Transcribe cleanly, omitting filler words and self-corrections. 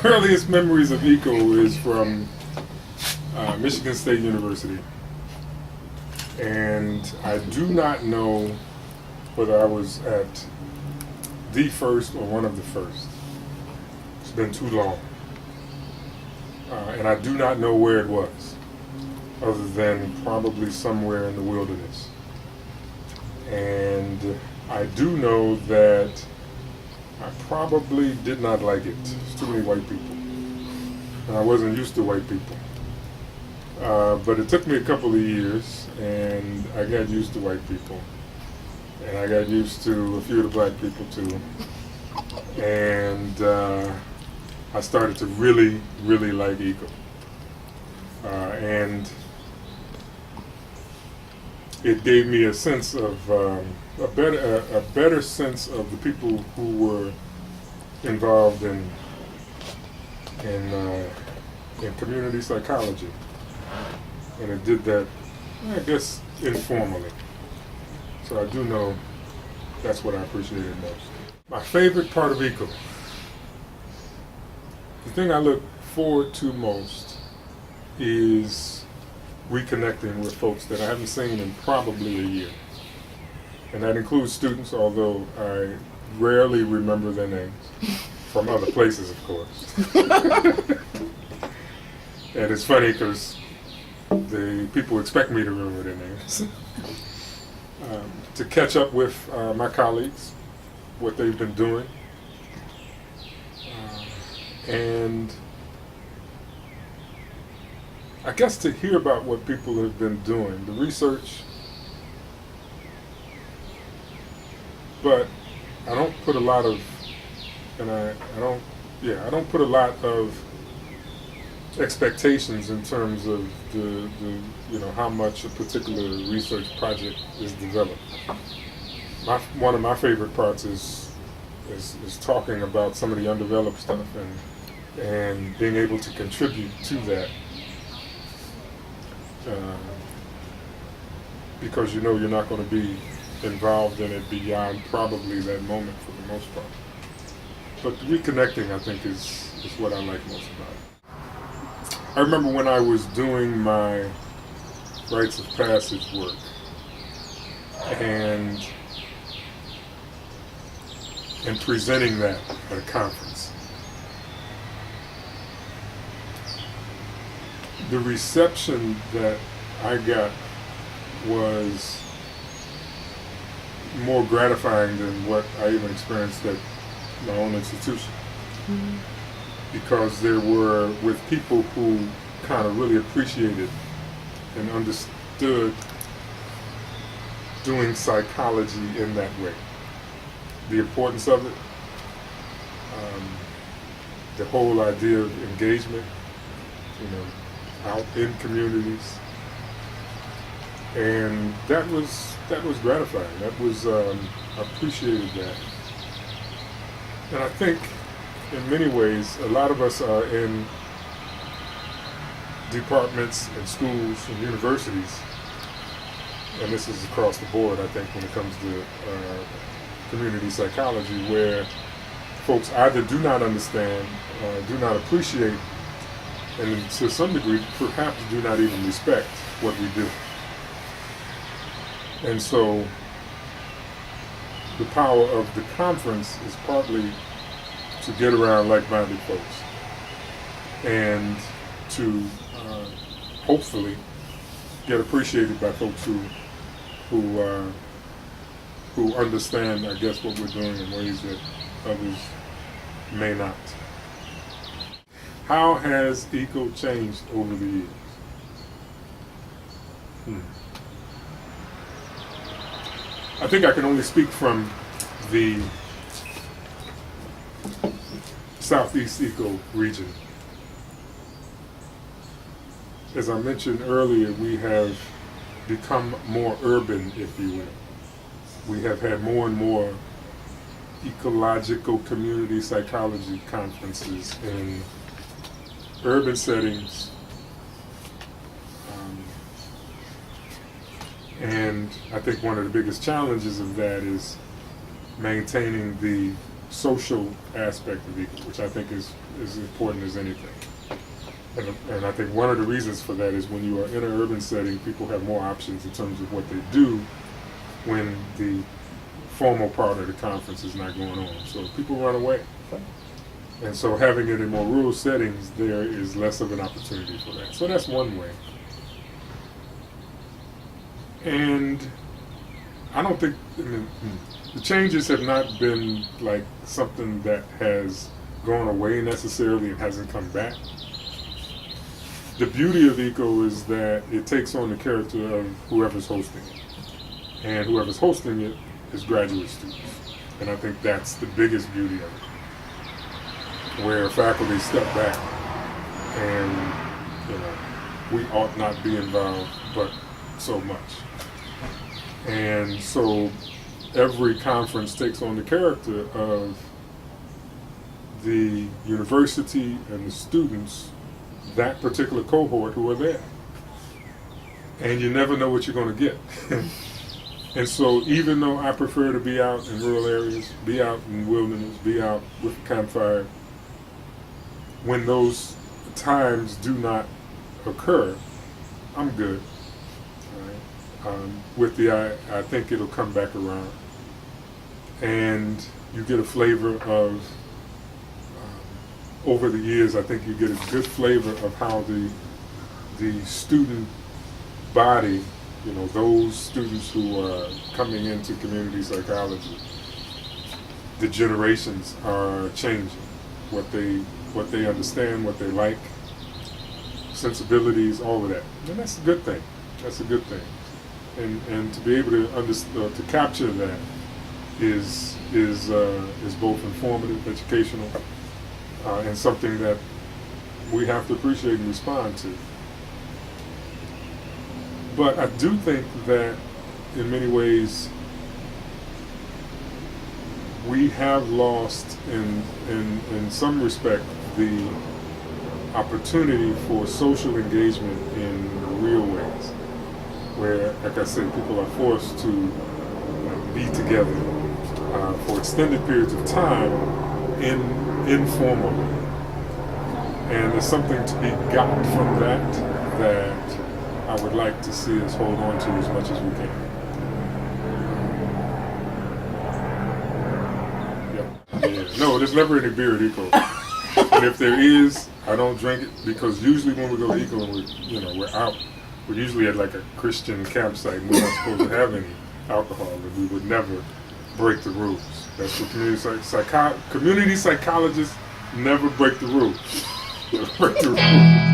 earliest memories of eco is from Michigan State University. And I do not know whether I was at the first or one of the first. It's been too long. And I do not know where it was, other than probably somewhere in the wilderness. And I do know that I probably did not like it. There's too many white people. And I wasn't used to white people. But it took me a couple of years, and I got used to white people. And I got used to a few of the black people too. And I started to really, really like eco. And it gave me a sense of, a better sense of the people who were involved in community psychology. And it did that, I guess, informally. So I do know that's what I appreciated most. My favorite part of eco, the thing I look forward to most is reconnecting with folks that I haven't seen in probably a year. And that includes students, although I rarely remember their names, from other places, of course. And it's funny because the people expect me to remember their names. To catch up with my colleagues, what they've been doing, and I guess to hear about what people have been doing, the research, but I don't put a lot of, I don't put a lot of expectations in terms of the how much a particular research project is developed. One of my favorite parts is talking about some of the undeveloped stuff and being able to contribute to that, because you're not going to be involved in it beyond probably that moment for the most part. But reconnecting, I think, is what I like most about it. I remember when I was doing my rites of passage work, and presenting that at a conference. The reception that I got was more gratifying than what I even experienced at my own institution. Mm-hmm. Because there were, with people who kind of really appreciated and understood doing psychology in that way. The importance of it, the whole idea of engagement, out in communities, and that was gratifying. That was I appreciated that, and I think in many ways a lot of us are in departments and schools and universities, and this is across the board. I think when it comes to community psychology, where folks either do not understand, do not appreciate, and to some degree perhaps do not even respect what we do. And so the power of the conference is partly to get around like-minded folks and to hopefully get appreciated by folks who understand, I guess, what we're doing in ways that others may not. How has eco changed over the years? I think I can only speak from the Southeast Eco region. As I mentioned earlier, we have become more urban, if you will. We have had more and more ecological community psychology conferences in urban settings. And I think one of the biggest challenges of that is maintaining the social aspect of eco, which I think is as important as anything. And I think one of the reasons for that is when you are in an urban setting, people have more options in terms of what they do when the formal part of the conference is not going on. So people run away. And so having it in more rural settings, there is less of an opportunity for that. So that's one way. And I don't think, the changes have not been like something that has gone away necessarily and hasn't come back. The beauty of eco is that it takes on the character of whoever's hosting it. And whoever's hosting it is graduate students. And I think that's the biggest beauty of it. Where faculty step back and, we ought not be involved, but so much. And so every conference takes on the character of the university and the students, that particular cohort who are there. And you never know what you're going to get. And so even though I prefer to be out in rural areas, be out in wilderness, be out with a campfire, when those times do not occur, I'm good. I think it'll come back around. And you get a flavor of, over the years, I think you get a good flavor of how the student body, those students who are coming into community psychology, the generations are changing. What they understand, what they like, sensibilities, all of that. And that's a good thing. That's a good thing. And to be able to capture that is both informative, educational, and something that we have to appreciate and respond to. But I do think that in many ways we have lost in some respect the opportunity for social engagement in real ways, where, like I said, people are forced to be together for extended periods of time informally. And there's something to be got from that I would like to see us hold on to as much as we can. Yeah. No, there's never any beer at Eco. And if there is, I don't drink it, because usually when we go to Eco and we're out, we're usually at like a Christian campsite and we're not supposed to have any alcohol, and we would never break the rules. That's what community psychologists never break the rules. Never break the rules.